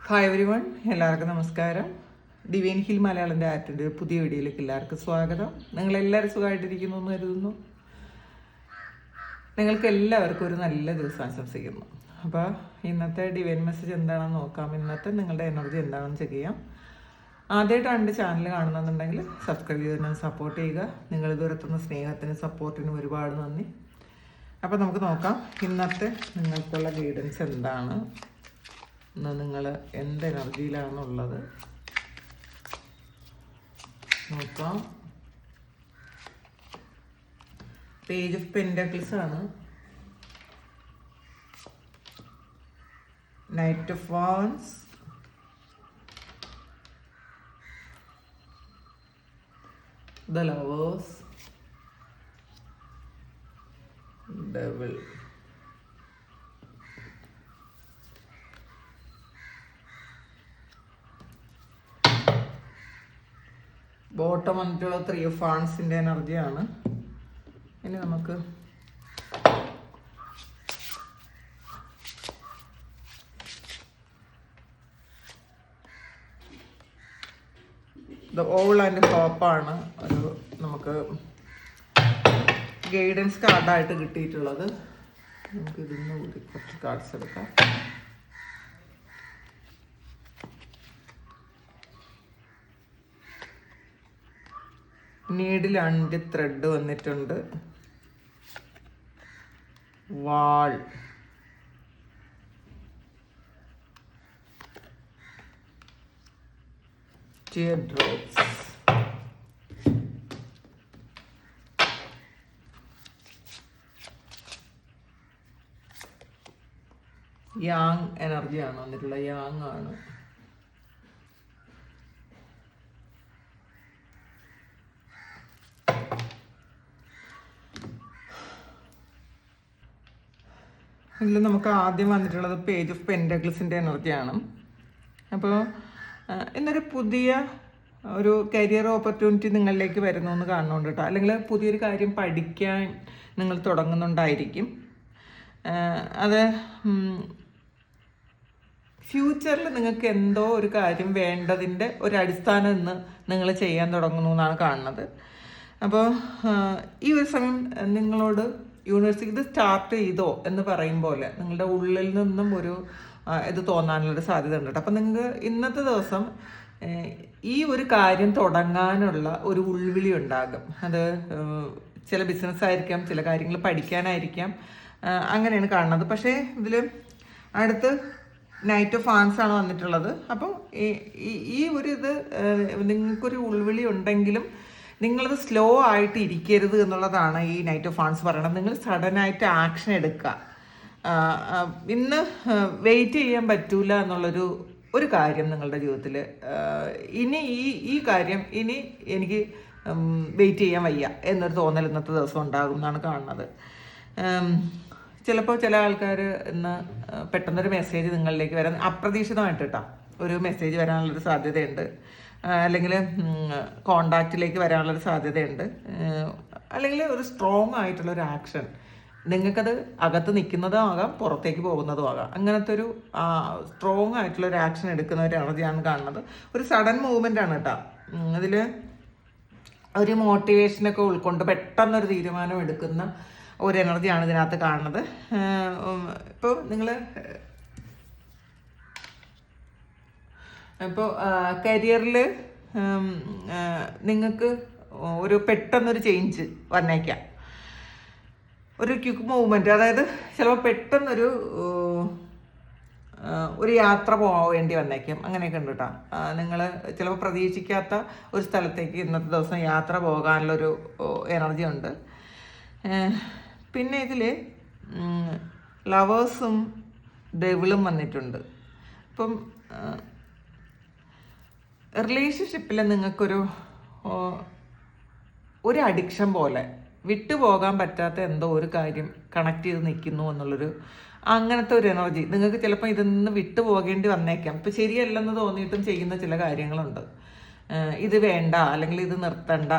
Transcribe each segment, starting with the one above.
Hi every one, എല്ലാവർക്കും നമസ്കാരം. Divine hill മലയാളൻ്റെ ആറ്റിൻ്റെ പുതിയ വീഡിയോയിലേക്ക് എല്ലാവർക്കും സ്വാഗതം. നിങ്ങളെല്ലാവരും സുഖമായിട്ടിരിക്കുന്നു എന്ന് കരുതുന്നു. നിങ്ങൾക്ക് എല്ലാവർക്കും ഒരു നല്ല ദിവസം ആശംസിക്കുന്നു. അപ്പോൾ ഇന്നത്തെ ഡിവൈൻ മെസ്സേജ് എന്താണെന്ന് നോക്കാം. ഇന്നത്തെ നിങ്ങളുടെ എനർജി എന്താണെന്ന് ചെക്ക് ചെയ്യാം. ആദ്യമായിട്ടാണ് എൻ്റെ ചാനൽ കാണുന്നുണ്ടെങ്കിൽ സബ്സ്ക്രൈബ് ചെയ്ത് തന്നെ സപ്പോർട്ട് ചെയ്യുക. നിങ്ങൾ ഇതുവരെത്തുന്ന സ്നേഹത്തിനും സപ്പോർട്ടിനും ഒരുപാട് നന്ദി. അപ്പോൾ നമുക്ക് നോക്കാം ഇന്നത്തെ നിങ്ങൾക്കുള്ള ഗൈഡൻസ് എന്താണ്, നിങ്ങൾ എന്ത് എനർജിയിലാണുള്ളത് നോക്കാം. പേജ് ഓഫ് പെൻഡക്കിൾസ് ആണ്, knight of wands, the lovers, devil. Bottom വന്നിട്ടുള്ള 3 ഓഫ് വാൻസിൻ്റെ എനർജിയാണ്. ഇനി നമുക്ക് ദ ഓൾ ആൻഡ് ഹോപ്പാണ് ഒരു നമുക്ക് ഗൈഡൻസ് കാർഡായിട്ട് കിട്ടിയിട്ടുള്ളത്. നമുക്ക് ഇതിന്ന് കൂടി കുറച്ച് കാർഡ്സ് എടുക്കാം. നീഡിൽ 5 ത്രെഡ് വന്നിട്ടുണ്ട്. വാൾ, ടിയർ ഡ്രോപ്സ്, യാങ് എനർജിയാണ് വന്നിട്ടുള്ള. യാങ് ആണ്. ഇതിൽ നമുക്ക് ആദ്യം വന്നിട്ടുള്ളത് പേജ് ഓഫ് പെൻഡക്കിൾസിൻ്റെ എനർജിയാണ്. അപ്പോൾ ഇന്നൊരു പുതിയ ഒരു കരിയർ ഓപ്പർച്യൂണിറ്റി നിങ്ങളിലേക്ക് വരുന്നു എന്ന് കാണുന്നുണ്ട് കേട്ടോ. അല്ലെങ്കിൽ പുതിയൊരു കാര്യം പഠിക്കാൻ നിങ്ങൾ തുടങ്ങുന്നുണ്ടായിരിക്കും. അത് ഫ്യൂച്ചറിൽ നിങ്ങൾക്ക് എന്തോ ഒരു കാര്യം വേണ്ടതിൻ്റെ ഒരു അടിസ്ഥാനം ഇന്ന് നിങ്ങൾ ചെയ്യാൻ തുടങ്ങുന്നു എന്നാണ് കാണുന്നത്. അപ്പോൾ ഈ ഒരു സമയം നിങ്ങളോട് യൂണിവേഴ്സിറ്റി ഇത് സ്റ്റാർട്ട് ചെയ്തോ എന്ന് പറയും പോലെ നിങ്ങളുടെ ഉള്ളിൽ നിന്നും ഒരു ഇത് തോന്നാനുള്ളൊരു സാധ്യത ഉണ്ട് കേട്ടോ. അപ്പം നിങ്ങൾക്ക് ഇന്നത്തെ ദിവസം ഈ ഒരു കാര്യം തുടങ്ങാനുള്ള ഒരു ഉൾവിളി ഉണ്ടാകും. അത് ചില ബിസിനസ് ആയിരിക്കാം, ചില കാര്യങ്ങൾ പഠിക്കാനായിരിക്കാം, അങ്ങനെയാണ് കാണുന്നത്. പക്ഷേ ഇതിൽ അടുത്ത് നൈറ്റ് ഓഫ് വാൻസ് ആണ് വന്നിട്ടുള്ളത്. അപ്പം ഈ ഒരു ഇത് നിങ്ങൾക്കൊരു ഉൾവിളി ഉണ്ടെങ്കിലും നിങ്ങളത് സ്ലോ ആയിട്ട് ഇരിക്കരുത് എന്നുള്ളതാണ് ഈ നൈറ്റ് ഓഫ് വാൻസ് പറയണത്. നിങ്ങൾ സഡനായിട്ട് ആക്ഷൻ എടുക്കുക. ഇന്ന് വെയിറ്റ് ചെയ്യാൻ പറ്റൂല എന്നുള്ളൊരു കാര്യം നിങ്ങളുടെ ജീവിതത്തിൽ ഇനി ഈ കാര്യം ഇനി എനിക്ക് വെയിറ്റ് ചെയ്യാൻ വയ്യ എന്നൊരു തോന്നൽ ഇന്നത്തെ ദിവസം ഉണ്ടാകും എന്നാണ് കാണുന്നത്. ചിലപ്പോൾ ചില ആൾക്കാർ ഇന്ന് പെട്ടെന്നൊരു മെസ്സേജ് നിങ്ങളിലേക്ക് വരാൻ അപ്രതീക്ഷിതമായിട്ട് കേട്ടോ ഒരു മെസ്സേജ് വരാനുള്ളൊരു സാധ്യതയുണ്ട്. അല്ലെങ്കിൽ കോണ്ടാക്റ്റിലേക്ക് വരാനുള്ളൊരു സാധ്യതയുണ്ട്. അല്ലെങ്കിൽ ഒരു സ്ട്രോങ് ആയിട്ടുള്ളൊരു ആക്ഷൻ, നിങ്ങൾക്കത് അകത്ത് നിൽക്കുന്നതും ആകാം, പുറത്തേക്ക് പോകുന്നതും ആകാം. അങ്ങനത്തെ ഒരു സ്ട്രോങ് ആയിട്ടുള്ളൊരു ആക്ഷൻ എടുക്കുന്ന ഒരു എനർജിയാണ് കാണുന്നത്. ഒരു സഡൻ മൂവ്മെൻ്റ് ആണ് കേട്ടോ. ഇതിൽ ഒരു മോട്ടിവേഷനൊക്കെ ഉൾക്കൊണ്ട് പെട്ടെന്നൊരു തീരുമാനം എടുക്കുന്ന ഒരു എനർജിയാണ് ഇതിനകത്ത് കാണുന്നത്. ഇപ്പോൾ കരിയറിൽ നിങ്ങൾക്ക് ഒരു പെട്ടെന്നൊരു ചേഞ്ച് വന്നേക്കാം, ഒരു ക്വിക്ക് മൂവ്മെൻറ്റ്. അതായത് ചിലപ്പോൾ പെട്ടെന്നൊരു യാത്ര പോവേണ്ടി വന്നേക്കാം. അങ്ങനെയൊക്കെ ഉണ്ട് കേട്ടോ. നിങ്ങൾ ചിലപ്പോൾ പ്രതീക്ഷിക്കാത്ത ഒരു സ്ഥലത്തേക്ക് ഇന്നത്തെ ദിവസം യാത്ര പോകാനുള്ളൊരു എനർജി ഉണ്ട്. പിന്നെ ഇതിൽ ലവേഴ്സും ഡെവിളും വന്നിട്ടുണ്ട്. ഇപ്പം റിലേഷൻഷിപ്പിൽ നിങ്ങൾക്കൊരു അഡിക്ഷൻ പോലെ വിട്ടുപോകാൻ പറ്റാത്ത എന്തോ ഒരു കാര്യം കണക്ട് ചെയ്ത് നിൽക്കുന്നു എന്നുള്ളൊരു അങ്ങനത്തെ ഒരു എനർജി നിങ്ങൾക്ക് ചിലപ്പോൾ ഇതിൽ നിന്ന് വിട്ടുപോകേണ്ടി വന്നേക്കാം. ഇപ്പം ശരിയല്ലെന്ന് തോന്നിയിട്ടും ചെയ്യുന്ന ചില കാര്യങ്ങളുണ്ട്. ഇത് വേണ്ട, അല്ലെങ്കിൽ ഇത് നിർത്തണ്ട,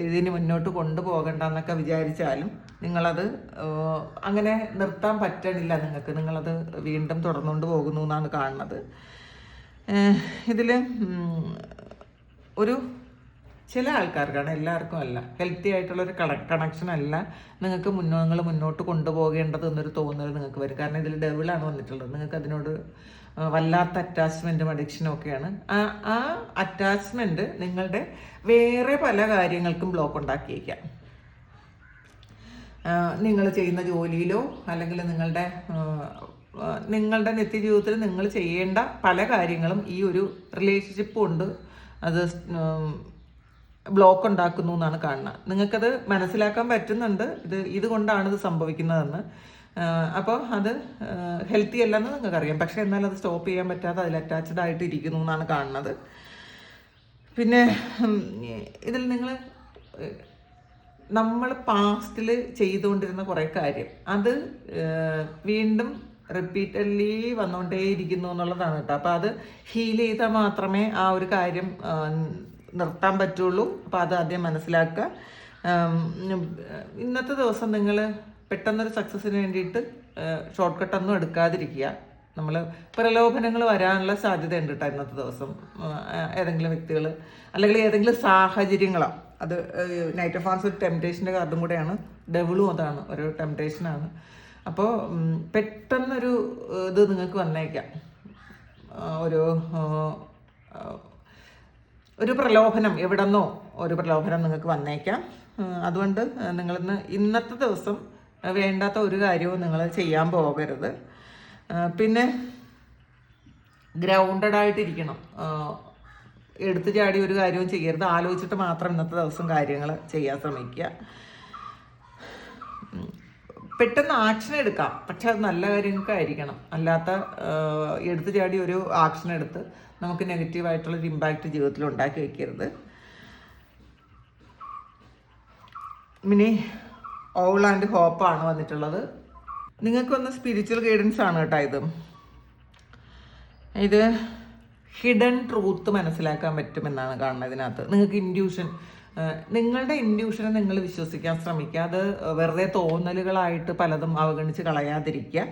ഇതിന് മുന്നോട്ട് കൊണ്ടുപോകണ്ട എന്നൊക്കെ വിചാരിച്ചാലും നിങ്ങളത് അങ്ങനെ നിർത്താൻ പറ്റണില്ല നിങ്ങൾക്ക്. നിങ്ങളത് വീണ്ടും തുടർന്നുകൊണ്ട് പോകുന്നു എന്നാണ് കാണുന്നത്. ഇതിൽ ഒരു ചില ആൾക്കാർക്കാണ്, എല്ലാവർക്കും അല്ല, ഹെൽത്തി ആയിട്ടുള്ളൊരു കണക്ഷൻ അല്ല നിങ്ങൾക്ക് മുന്നോട്ട് കൊണ്ടുപോകേണ്ടത് എന്നൊരു തോന്നൽ നിങ്ങൾക്ക് വരും. കാരണം ഇതിൽ ഡെവിളാണ് വന്നിട്ടുള്ളത്. നിങ്ങൾക്ക് അതിനോട് വല്ലാത്ത അറ്റാച്ച്മെൻറ്റും അഡിക്ഷനും ഒക്കെയാണ്. ആ അറ്റാച്ച്മെൻറ്റ് നിങ്ങളുടെ വേറെ പല കാര്യങ്ങൾക്കും ബ്ലോക്ക് ഉണ്ടാക്കിയേക്കാം. നിങ്ങൾ ചെയ്യുന്ന ജോലിയിലോ അല്ലെങ്കിൽ നിങ്ങളുടെ നിത്യജീവിതത്തിൽ നിങ്ങൾ ചെയ്യേണ്ട പല കാര്യങ്ങളും ഈ ഒരു റിലേഷൻഷിപ്പ് കൊണ്ട് അത് ബ്ലോക്ക് ഉണ്ടാക്കുന്നു എന്നാണ് കാണുന്നത്. നിങ്ങൾക്കത് മനസ്സിലാക്കാൻ പറ്റുന്നുണ്ട് ഇതുകൊണ്ടാണ് ഇത് സംഭവിക്കുന്നതെന്ന്. അപ്പോൾ അത് ഹെൽത്തി അല്ലെന്ന് നിങ്ങൾക്കറിയാം. പക്ഷേ എന്നാൽ അത് സ്റ്റോപ്പ് ചെയ്യാൻ പറ്റാതെ അതിൽ അറ്റാച്ച്ഡ് ആയിട്ട് ഇരിക്കുന്നു എന്നാണ് കാണുന്നത്. പിന്നെ ഇതിൽ നമ്മൾ പാസ്റ്റിൽ ചെയ്തുകൊണ്ടിരുന്ന കുറേ കാര്യം അത് വീണ്ടും റിപ്പീറ്റഡ്ലി വന്നുകൊണ്ടേയിരിക്കുന്നു എന്നുള്ളതാണ് കേട്ടോ. അപ്പോൾ അത് ഹീൽ ചെയ്താൽ മാത്രമേ ആ ഒരു കാര്യം നിർത്താൻ പറ്റുള്ളൂ. അപ്പോൾ അത് ആദ്യം മനസ്സിലാക്കുക. ഇന്നത്തെ ദിവസം നിങ്ങൾ പെട്ടെന്നൊരു സക്സസ്സിന് വേണ്ടിയിട്ട് ഷോർട്ട് കട്ടൊന്നും എടുക്കാതിരിക്കുക. നമ്മൾ പ്രലോഭനങ്ങൾ വരാനുള്ള സാധ്യത ഉണ്ട് കേട്ടോ ഇന്നത്തെ ദിവസം. ഏതെങ്കിലും വ്യക്തികൾ അല്ലെങ്കിൽ ഏതെങ്കിലും സാഹചര്യങ്ങളോ, അത് നൈറ്റ് ഓഫ് വാൻസ് ഒരു ടെംപ്റ്റേഷൻ്റെ കാർഡും കൂടെയാണ്. ഡെവിളും അതാണ്, ഒരു ടെംപ്റ്റേഷനാണ്. അപ്പോൾ പെട്ടെന്നൊരു ഇത് നിങ്ങൾക്ക് വന്നേക്കാം, ഒരു പ്രലോഭനം, എവിടെന്നോ ഒരു പ്രലോഭനം നിങ്ങൾക്ക് വന്നേക്കാം. അതുകൊണ്ട് ഇന്നത്തെ ദിവസം വേണ്ടാത്ത ഒരു കാര്യവും നിങ്ങൾ ചെയ്യാൻ പോകരുത്. പിന്നെ ഗ്രൗണ്ടഡ് ആയിട്ടിരിക്കണം. എടുത്തു ചാടി ഒരു കാര്യവും ചെയ്യരുത്. ആലോചിച്ചിട്ട് മാത്രം ഇന്നത്തെ ദിവസം കാര്യങ്ങൾ ചെയ്യാൻ ശ്രമിക്കുക. പെട്ടെന്ന് ആക്ഷൻ എടുക്കാം, പക്ഷെ അത് നല്ല കാര്യങ്ങൾക്കായിരിക്കണം. അല്ലാത്ത എടുത്തു ചാടി ഒരു ആക്ഷൻ എടുത്ത് നമുക്ക് നെഗറ്റീവായിട്ടുള്ളൊരു ഇമ്പാക്റ്റ് ജീവിതത്തിൽ ഉണ്ടാക്കി വയ്ക്കരുത്. മിനി ഓൾ ആൻഡ് ഹോപ്പാണ് വന്നിട്ടുള്ളത്. നിങ്ങൾക്കൊന്ന് സ്പിരിച്വൽ ഗൈഡൻസ് ആണ് കേട്ടോ ഇത് ഹിഡൻ ട്രൂത്ത് മനസ്സിലാക്കാൻ പറ്റുമെന്നാണ് കാണുന്നത് ഇതിനകത്ത്. നിങ്ങൾക്ക് നിങ്ങളുടെ ഇൻഡ്യൂഷനെ നിങ്ങൾ വിശ്വസിക്കാൻ ശ്രമിക്കുക. അത് വെറുതെ തോന്നലുകളായിട്ട് പലതും അവഗണിച്ച് കളയാതിരിക്കുക.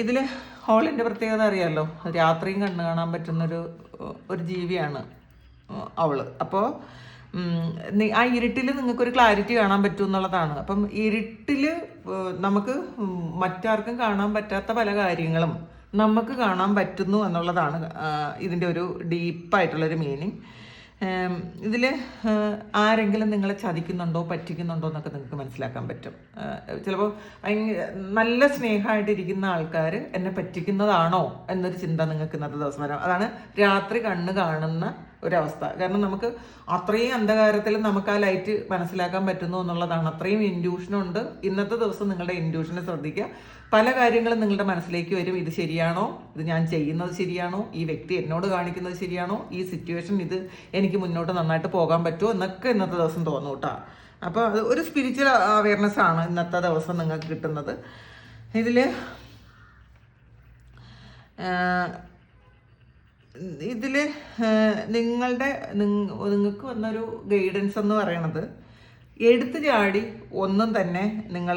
ഇതിൽ ഹോളിൻ്റെ പ്രത്യേകത അറിയാമല്ലോ, രാത്രിയും കണ്ണു കാണാൻ പറ്റുന്നൊരു ജീവിയാണ് അവള്. അപ്പോൾ ആ ഇരുട്ടിൽ നിങ്ങൾക്കൊരു ക്ലാരിറ്റി കാണാൻ പറ്റും എന്നുള്ളതാണ്. അപ്പം ഇരുട്ടിൽ നമുക്ക് മറ്റാർക്കും കാണാൻ പറ്റാത്ത പല കാര്യങ്ങളും നമുക്ക് കാണാൻ പറ്റുന്നു എന്നുള്ളതാണ് ഇതിൻ്റെ ഒരു ഡീപ്പായിട്ടുള്ളൊരു മീനിങ്. ഇതിൽ ആരെങ്കിലും നിങ്ങളെ ചതിക്കുന്നുണ്ടോ പറ്റിക്കുന്നുണ്ടോ എന്നൊക്കെ നിങ്ങൾക്ക് മനസ്സിലാക്കാൻ പറ്റും. ചിലപ്പോൾ നല്ല സ്നേഹമായിട്ടിരിക്കുന്ന ആൾക്കാർ എന്നെ പറ്റിക്കുന്നതാണോ എന്നൊരു ചിന്ത നിങ്ങൾക്ക് ഇന്നത്തെ ദിവസം വരാം. അതാണ് രാത്രി കണ്ണ് കാണുന്ന ഒരവസ്ഥ. കാരണം നമുക്ക് അത്രയും അന്ധകാരത്തിൽ നമുക്ക് ആ ലൈറ്റ് മനസ്സിലാക്കാൻ പറ്റുന്നു എന്നുള്ളതാണ്. അത്രയും ഇൻഡ്യൂഷനുണ്ട്. ഇന്നത്തെ ദിവസം നിങ്ങളുടെ ഇൻഡ്യൂഷനെ ശ്രദ്ധിക്കുക. പല കാര്യങ്ങളും നിങ്ങളുടെ മനസ്സിലേക്ക് വരും. ഇത് ശരിയാണോ, ഇത് ഞാൻ ചെയ്യുന്നത് ശരിയാണോ, ഈ വ്യക്തി എന്നോട് കാണിക്കുന്നത് ശരിയാണോ, ഈ സിറ്റുവേഷൻ ഇത് എനിക്ക് മുന്നോട്ട് നന്നായിട്ട് പോകാൻ പറ്റുമോ എന്നൊക്കെ ഇന്നത്തെ ദിവസം തോന്നും കേട്ടോ. അപ്പോൾ അത് ഒരു സ്പിരിച്വൽ അവയർനെസ് ആണ് ഇന്നത്തെ ദിവസം നിങ്ങൾക്ക് കിട്ടുന്നത്. ഇതിൽ നിങ്ങൾക്ക് വന്നൊരു ഗൈഡൻസ് എന്ന് പറയണത് എടുത്തു ചാടി ഒന്നും തന്നെ നിങ്ങൾ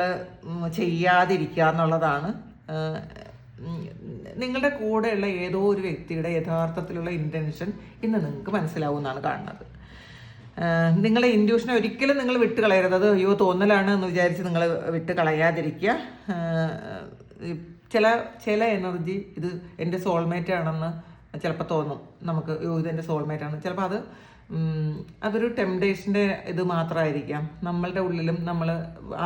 ചെയ്യാതിരിക്കുക എന്നുള്ളതാണ്. നിങ്ങളുടെ കൂടെയുള്ള ഏതോ ഒരു വ്യക്തിയുടെ യഥാർത്ഥത്തിലുള്ള ഇൻറ്റൻഷൻ ഇന്ന് നിങ്ങൾക്ക് മനസ്സിലാവുമെന്നാണ് കാണുന്നത്. നിങ്ങളെ ഇൻഡ്യൂഷനെ ഒരിക്കലും നിങ്ങൾ വിട്ട് കളയരുത്. അത് അയ്യോ തോന്നലാണ് എന്ന് വിചാരിച്ച് നിങ്ങൾ വിട്ട് കളയാതിരിക്കുക. ചില എനർജി ഇത് എൻ്റെ സോൾമേറ്റ് ആണെന്ന് ചിലപ്പോൾ തോന്നും നമുക്ക്. ഇത് എൻ്റെ സോൾമേറ്റ് ആണ്. ചിലപ്പോൾ അതൊരു ടെംപ്റ്റേഷൻ്റെ ഇത് മാത്രമായിരിക്കാം. നമ്മളുടെ ഉള്ളിലും നമ്മൾ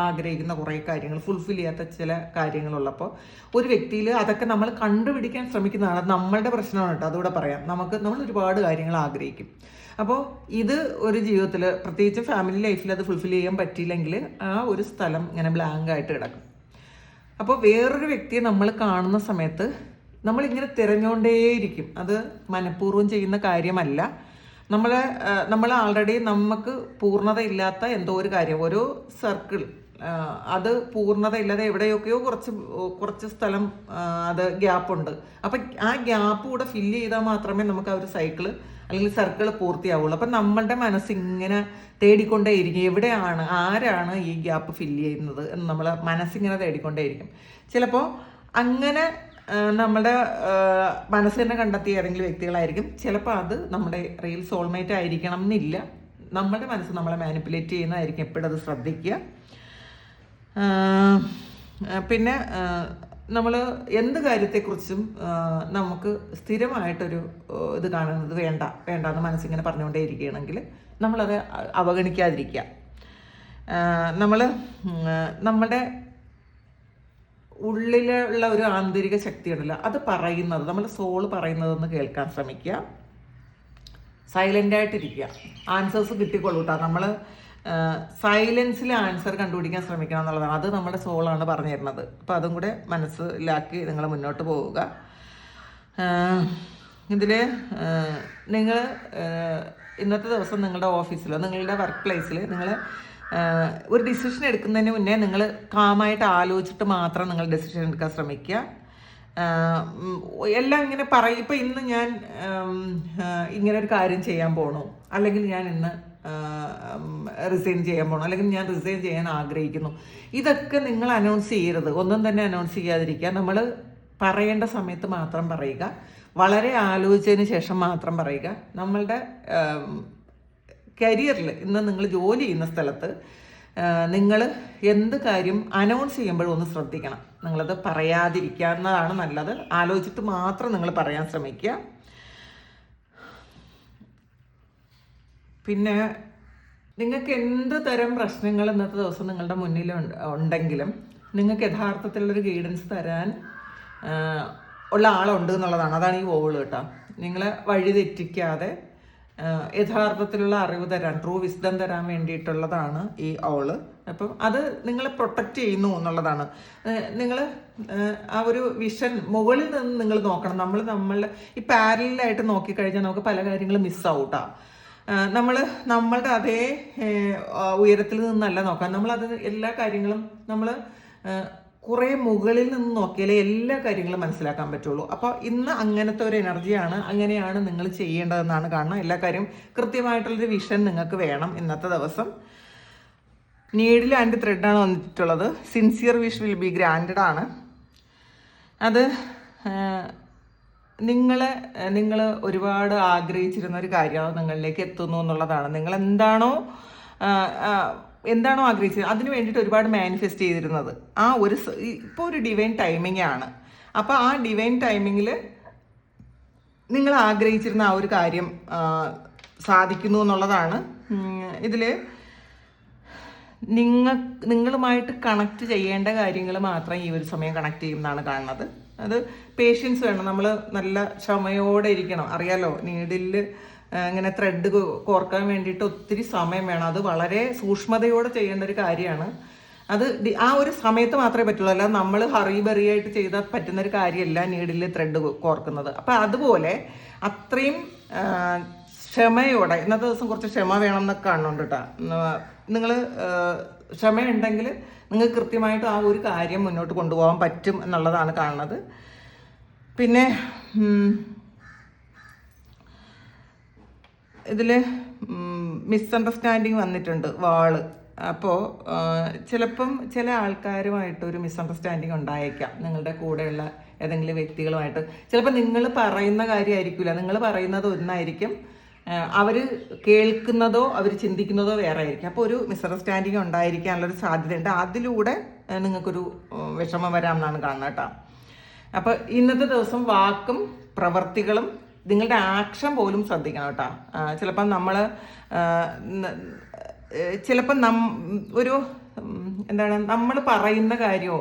ആഗ്രഹിക്കുന്ന കുറേ കാര്യങ്ങൾ ഫുൾഫിൽ ചെയ്യാത്ത ചില കാര്യങ്ങളുള്ളപ്പോൾ ഒരു വ്യക്തിയിൽ അതൊക്കെ നമ്മൾ കണ്ടുപിടിക്കാൻ ശ്രമിക്കുന്നതാണ്. അത് നമ്മളുടെ പ്രശ്നമാണ് കേട്ടോ, അതുകൂടെ പറയാം. നമ്മൾ ഒരുപാട് കാര്യങ്ങൾ ആഗ്രഹിക്കും. അപ്പോൾ ഇത് ഒരു ജീവിതത്തിൽ പ്രത്യേകിച്ച് ഫാമിലി ലൈഫിൽ അത് ഫുൾഫിൽ ചെയ്യാൻ പറ്റിയില്ലെങ്കിൽ ആ ഒരു സ്ഥലം ഇങ്ങനെ ബ്ലാങ്ക് ആയിട്ട് കിടക്കും. അപ്പോൾ വേറൊരു വ്യക്തിയെ നമ്മൾ കാണുന്ന സമയത്ത് നമ്മളിങ്ങനെ തിരഞ്ഞുകൊണ്ടേയിരിക്കും. അത് മനഃപൂർവ്വം ചെയ്യുന്ന കാര്യമല്ല. നമ്മൾ ആൾറെഡി നമുക്ക് പൂർണ്ണതയില്ലാത്ത എന്തോ ഒരു കാര്യം, ഒരു സർക്കിൾ, അത് പൂർണ്ണതയില്ലാതെ എവിടെയൊക്കെയോ കുറച്ച് സ്ഥലം അത് ഗ്യാപ്പുണ്ട്. അപ്പം ആ ഗ്യാപ്പ് കൂടെ ഫില്ല് ചെയ്താൽ മാത്രമേ നമുക്ക് ആ ഒരു സൈക്കിള് അല്ലെങ്കിൽ സർക്കിൾ പൂർത്തിയാവുള്ളൂ. അപ്പം നമ്മളുടെ മനസ്സിങ്ങനെ തേടിക്കൊണ്ടേയിരിക്കും, എവിടെയാണ് ആരാണ് ഈ ഗ്യാപ്പ് ഫില്ല് ചെയ്യുന്നത് എന്ന് നമ്മൾ മനസ്സിങ്ങനെ തേടിക്കൊണ്ടേയിരിക്കും. ചിലപ്പോൾ അങ്ങനെ നമ്മുടെ മനസ്സിനെ കണ്ടെത്തിയ ഏതെങ്കിലും വ്യക്തികളായിരിക്കും. ചിലപ്പോൾ അത് നമ്മുടെ റിയൽ സോൾമേറ്റ് ആയിരിക്കണം എന്നില്ല. നമ്മുടെ മനസ്സ് നമ്മളെ മാനിപ്പുലേറ്റ് ചെയ്യുന്നതായിരിക്കും. എപ്പോഴും അത് ശ്രദ്ധിക്കുക. പിന്നെ നമ്മൾ എന്ത് കാര്യത്തെക്കുറിച്ചും നമുക്ക് സ്ഥിരമായിട്ടൊരു ഇത് കാണുന്നത് വേണ്ടെന്ന് മനസ്സിങ്ങനെ പറഞ്ഞുകൊണ്ടേ ഇരിക്കുകയാണെങ്കിൽ നമ്മളത് അവഗണിക്കാതിരിക്കുക. നമ്മൾ നമ്മുടെ ഉള്ളിലുള്ള ഒരു ആന്തരിക ശക്തി ഉണ്ടല്ലോ, അത് പറയുന്നത്, നമ്മുടെ സോള് പറയുന്നതെന്ന് കേൾക്കാൻ ശ്രമിക്കുക. സൈലൻ്റായിട്ടിരിക്കുക. ആൻസേഴ്സ് കിട്ടിക്കൊള്ളൂ കേട്ടോ. നമ്മൾ സൈലൻസിൽ ആൻസർ കണ്ടുപിടിക്കാൻ ശ്രമിക്കണം എന്നുള്ളതാണ്. അത് നമ്മുടെ സോളാണ് പറഞ്ഞു തരുന്നത്. അപ്പോൾ അതും കൂടെ മനസ്സിലാക്കി നിങ്ങൾ മുന്നോട്ട് പോവുക. ഇതിൽ നിങ്ങൾ ഇന്നത്തെ ദിവസം നിങ്ങളുടെ ഓഫീസിലോ നിങ്ങളുടെ വർക്ക് പ്ലേസിൽ നിങ്ങൾ ഒരു ഡിസിഷൻ എടുക്കുന്നതിന് മുന്നേ നിങ്ങൾ കാമായിട്ട് ആലോചിച്ചിട്ട് മാത്രം നിങ്ങൾ ഡിസിഷൻ എടുക്കാൻ ശ്രമിക്കുക. എല്ലാം ഇങ്ങനെ പറയും. ഇപ്പം ഇന്ന് ഞാൻ ഇങ്ങനെ ഒരു കാര്യം ചെയ്യാൻ പോകണു, അല്ലെങ്കിൽ ഞാൻ ഇന്ന് റിസൈൻ ചെയ്യാൻ പോകണം, അല്ലെങ്കിൽ ഞാൻ റിസൈൻ ചെയ്യാൻ ആഗ്രഹിക്കുന്നു, ഇതൊക്കെ നിങ്ങൾ അനൗൺസ് ചെയ്യരുത്. ഒന്നും തന്നെ അനൗൺസ് ചെയ്യാതിരിക്കുക. നമ്മൾ പറയേണ്ട സമയത്ത് മാത്രം പറയുക. വളരെ ആലോചിച്ചതിന് ശേഷം മാത്രം പറയുക. നമ്മളുടെ കരിയറിൽ ഇന്ന് നിങ്ങൾ ജോലി ചെയ്യുന്ന സ്ഥലത്ത് നിങ്ങൾ എന്ത് കാര്യം അനൗൺസ് ചെയ്യുമ്പോഴും ഒന്ന് ശ്രദ്ധിക്കണം. നിങ്ങളത് പറയാതിരിക്കാവുന്നതാണ് നല്ലത്. ആലോചിച്ചിട്ട് മാത്രം നിങ്ങൾ പറയാൻ ശ്രമിക്കുക. പിന്നെ നിങ്ങൾക്ക് എന്ത് തരം പ്രശ്നങ്ങൾ ഇന്നത്തെ ദിവസം നിങ്ങളുടെ മുന്നിൽ ഉണ്ടെങ്കിലും നിങ്ങൾക്ക് യഥാർത്ഥത്തിലുള്ളൊരു ഗൈഡൻസ് തരാൻ ഉള്ള ആളുണ്ട് എന്നുള്ളതാണ്. അതാണ് ഈ വോള് കേട്ടോ. നിങ്ങളെ വഴി തെറ്റിക്കാതെ യഥാർത്ഥത്തിലുള്ള അറിവ് തരാൻ, ട്രൂ വിസ്ഡം തരാൻ വേണ്ടിയിട്ടുള്ളതാണ് ഈ ഓള്. അപ്പം അത് നിങ്ങളെ പ്രൊട്ടക്റ്റ് ചെയ്യുന്നു എന്നുള്ളതാണ്. നിങ്ങൾ ആ ഒരു വിഷൻ മുകളിൽ നിന്ന് നിങ്ങൾ നോക്കണം. നമ്മളുടെ ഈ പാരലായിട്ട് നോക്കിക്കഴിഞ്ഞാൽ നമുക്ക് പല കാര്യങ്ങളും മിസ്സാവൂട്ടാ. നമ്മളുടെ അതേ ഉയരത്തിൽ നിന്നല്ല നോക്കാം. നമ്മളത് എല്ലാ കാര്യങ്ങളും നമ്മൾ കുറേ മുകളിൽ നിന്ന് നോക്കിയാലേ എല്ലാ കാര്യങ്ങളും മനസ്സിലാക്കാൻ പറ്റുള്ളൂ. അപ്പോൾ ഇന്ന് അങ്ങനത്തെ ഒരു എനർജിയാണ്, അങ്ങനെയാണ് നിങ്ങൾ ചെയ്യേണ്ടതെന്നാണ് കാണുന്നത്. എല്ലാ കാര്യം കൃത്യമായിട്ടുള്ളൊരു വിഷൻ നിങ്ങൾക്ക് വേണം ഇന്നത്തെ ദിവസം. നീഡിൽ ആൻഡ് ത്രെഡാണ് വന്നിട്ടുള്ളത്. Sincere wish will be granted ആണ്. അത് നിങ്ങൾ ഒരുപാട് ആഗ്രഹിച്ചിരുന്ന ഒരു കാര്യം നിങ്ങളിലേക്ക് എത്തുന്നു എന്നുള്ളതാണ്. നിങ്ങൾ എന്താണോ ആഗ്രഹിച്ചത് അതിന് വേണ്ടിയിട്ട് ഒരുപാട് മാനിഫെസ്റ്റ് ചെയ്തിരുന്നത് ഇപ്പോൾ ഒരു ഡിവൈൻ ടൈമിംഗ് ആണ്. അപ്പോൾ ആ ഡിവൈൻ ടൈമിങ്ങിൽ നിങ്ങൾ ആഗ്രഹിച്ചിരുന്ന ആ ഒരു കാര്യം സാധിക്കുന്നു എന്നുള്ളതാണ്. ഇതിൽ നിങ്ങളുമായിട്ട് കണക്ട് ചെയ്യേണ്ട കാര്യങ്ങൾ മാത്രം ഈ ഒരു സമയം കണക്ട് ചെയ്യുമെന്നാണ് കാണുന്നത്. അത് പേഷ്യൻസ് വേണം. നമ്മൾ നല്ല ക്ഷമയോടെ ഇരിക്കണം. അറിയാലോ, നീഡിൽ ഇങ്ങനെ ത്രെഡ് കോർക്കാൻ വേണ്ടിയിട്ട് ഒത്തിരി സമയം വേണം. അത് വളരെ സൂക്ഷ്മതയോടെ ചെയ്യേണ്ട ഒരു കാര്യമാണ്. അത് ആ ഒരു സമയത്ത് മാത്രമേ പറ്റുള്ളൂ. അല്ലാതെ നമ്മൾ ഹറിബറിയായിട്ട് ചെയ്താൽ പറ്റുന്നൊരു കാര്യമല്ല നീഡിൽ ത്രെഡ് കോർക്കുന്നത്. അപ്പം അതുപോലെ അത്രയും ക്ഷമയോടെ ഇന്നത്തെ ദിവസം കുറച്ച് ക്ഷമ വേണം എന്നൊക്കെ കാണുന്നുണ്ട് കേട്ടോ. നിങ്ങൾ ക്ഷമയുണ്ടെങ്കിൽ നിങ്ങൾക്ക് കൃത്യമായിട്ട് ആ ഒരു കാര്യം മുന്നോട്ട് കൊണ്ടുപോകാൻ പറ്റും എന്നുള്ളതാണ് കാണുന്നത്. പിന്നെ ഇതിൽ മിസ്അണ്ടർസ്റ്റാൻഡിങ് വന്നിട്ടുണ്ട്, വാള്. അപ്പോൾ ചിലപ്പം ചില ആൾക്കാരുമായിട്ട് ഒരു മിസ്അണ്ടർസ്റ്റാൻഡിങ് ഉണ്ടായേക്കാം. നിങ്ങളുടെ കൂടെയുള്ള ഏതെങ്കിലും വ്യക്തികളുമായിട്ട് ചിലപ്പോൾ നിങ്ങൾ പറയുന്ന കാര്യമായിരിക്കില്ല. നിങ്ങൾ പറയുന്നത് ഒന്നായിരിക്കും, അവർ കേൾക്കുന്നതോ അവർ ചിന്തിക്കുന്നതോ വേറെ ആയിരിക്കും. അപ്പോൾ ഒരു മിസ്അണ്ടർസ്റ്റാൻഡിങ് ഉണ്ടായിരിക്കാനുള്ളൊരു സാധ്യതയുണ്ട്. അതിലൂടെ നിങ്ങൾക്കൊരു വിഷമം വരാമെന്നാണ് കാണുന്നത് കേട്ടോ. അപ്പോൾ ഇന്നത്തെ ദിവസം വാക്കും പ്രവർത്തികളും നിങ്ങളുടെ ആക്ഷൻ പോലും ശ്രദ്ധിക്കണം കേട്ടോ. ചിലപ്പം നമ്മൾ പറയുന്ന കാര്യമോ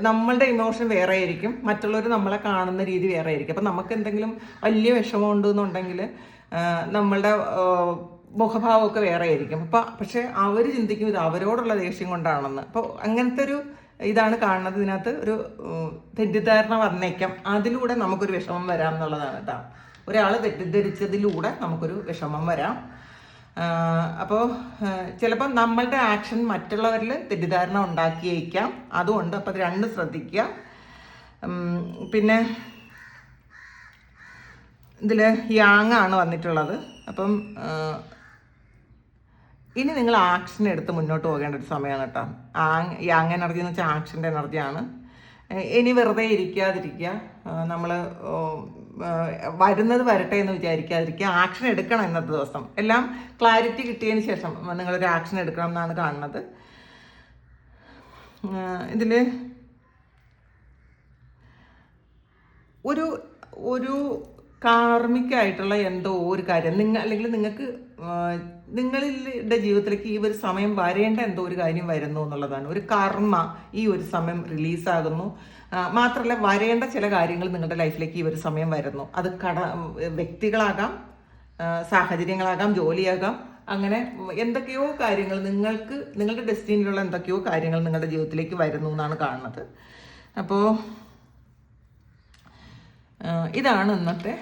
നമ്മളുടെ ഇമോഷൻ വേറെ ആയിരിക്കും, മറ്റുള്ളവർ നമ്മളെ കാണുന്ന രീതി വേറെ ആയിരിക്കും. അപ്പം നമുക്ക് എന്തെങ്കിലും വലിയ വിഷമമുണ്ട് എന്നുണ്ടെങ്കിൽ നമ്മളുടെ മുഖഭാവമൊക്കെ വേറെ ആയിരിക്കും. പക്ഷെ അവർ ചിന്തിക്കും ഇത് അവരോടുള്ള ദേഷ്യം കൊണ്ടാണെന്ന്. അപ്പോൾ അങ്ങനത്തെ ഒരു ഇതാണ് കാണുന്നത്. ഇതിനകത്ത് ഒരു തെറ്റിദ്ധാരണ വന്നേക്കാം. അതിലൂടെ നമുക്കൊരു വിഷമം വരാം എന്നുള്ളതാണ് കേട്ടോ. ഒരാൾ തെറ്റിദ്ധരിച്ചതിലൂടെ നമുക്കൊരു വിഷമം വരാം. അപ്പോൾ ചിലപ്പോൾ നമ്മളുടെ ആക്ഷൻ മറ്റുള്ളവരിൽ തെറ്റിദ്ധാരണ ഉണ്ടാക്കിയേക്കാം. അതുകൊണ്ട് അപ്പോൾ അത് രണ്ടും ശ്രദ്ധിക്കുക. പിന്നെ ഇതിൽ യാങ് ആണ് വന്നിട്ടുള്ളത്. അപ്പം ഇനി നിങ്ങൾ ആക്ഷൻ എടുത്ത് മുന്നോട്ട് പോകേണ്ട ഒരു സമയമാണ് കേട്ടോ. യാങ് എനർജി എന്ന് വെച്ചാൽ ആക്ഷൻ്റെ എനർജിയാണ്. ഇനി വെറുതെ ഇരിക്കാതിരിക്കുക, നമ്മൾ വരുന്നത് വരട്ടെ എന്ന് വിചാരിക്കാതിരിക്കുക, ആക്ഷൻ എടുക്കണം ഇന്നത്തെ ദിവസം. എല്ലാം ക്ലാരിറ്റി കിട്ടിയതിന് ശേഷം നിങ്ങളൊരു ആക്ഷൻ എടുക്കണം എന്നാണ് കാണുന്നത്. ഇതിൽ ഒരു ഒരു കാർമികമായിട്ടുള്ള എന്തോ ഒരു കാര്യം അല്ലെങ്കിൽ നിങ്ങൾക്ക് നിങ്ങളുടെ ജീവിതത്തിലേക്ക് ഈ ഒരു സമയം വരേണ്ട എന്തോ ഒരു കാര്യം വരുന്നു എന്നുള്ളതാണ്. ഒരു കർമ്മ ഈ ഒരു സമയം റിലീസാകുന്നു. മാത്രമല്ല, വരേണ്ട ചില കാര്യങ്ങൾ നിങ്ങളുടെ ലൈഫിലേക്ക് ഈ ഒരു സമയം വരുന്നു. അത് വ്യക്തികളാകാം, സാഹചര്യങ്ങളാകാം, ജോലിയാകാം, അങ്ങനെ എന്തൊക്കെയോ കാര്യങ്ങൾ നിങ്ങളുടെ ഡെസ്റ്റിനിയിലുള്ള എന്തൊക്കെയോ കാര്യങ്ങൾ നിങ്ങളുടെ ജീവിതത്തിലേക്ക് വരുന്നു എന്നാണ് കാണുന്നത്. അപ്പോൾ ഇതാണ് ഇന്നത്തെ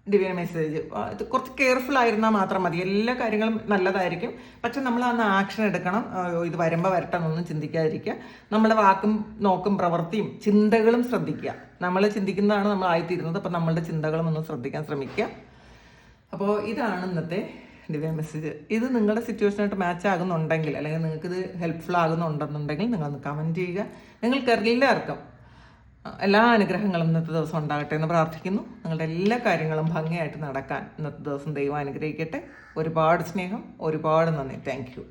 ഡിവൈൻ മെസ്സേജ്. ഇത് കുറച്ച് കെയർഫുൾ ആയിരുന്നാൽ മാത്രം മതി. എല്ലാ കാര്യങ്ങളും നല്ലതായിരിക്കും, പക്ഷെ നമ്മൾ അന്ന് ആക്ഷൻ എടുക്കണം. ഇത് വരുമ്പോൾ വരട്ടെ എന്നൊന്നും ചിന്തിക്കാതിരിക്കുക. നമ്മുടെ വാക്കും നോക്കും പ്രവൃത്തിയും ചിന്തകളും ശ്രദ്ധിക്കുക. നമ്മൾ ചിന്തിക്കുന്നതാണ് നമ്മൾ ആയിത്തീരുന്നത്. അപ്പം നമ്മളുടെ ചിന്തകളും ഒന്ന് ശ്രദ്ധിക്കാൻ ശ്രമിക്കുക. അപ്പോൾ ഇതാണ് ഇന്നത്തെ ഡിവൈൻ മെസ്സേജ്. ഇത് നിങ്ങളുടെ സിറ്റുവേഷനായിട്ട് മാച്ച് ആകുന്നുണ്ടെങ്കിൽ, അല്ലെങ്കിൽ നിങ്ങൾക്കിത് ഹെൽപ്ഫുൾ ആകുന്നുണ്ടെന്നുണ്ടെങ്കിൽ നിങ്ങളൊന്ന് കമൻറ്റ് ചെയ്യുക. നിങ്ങൾക്ക് എല്ലാവർക്കും എല്ലാ അനുഗ്രഹങ്ങളും ഇന്നത്തെ ദിവസം ഉണ്ടാകട്ടെ എന്ന് പ്രാർത്ഥിക്കുന്നു. നിങ്ങളുടെ എല്ലാ കാര്യങ്ങളും ഭംഗിയായിട്ട് നടക്കാൻ ഇന്നത്തെ ദിവസം ദൈവം അനുഗ്രഹിക്കട്ടെ. ഒരുപാട് സ്നേഹം, ഒരുപാട് നന്ദി. Thank you.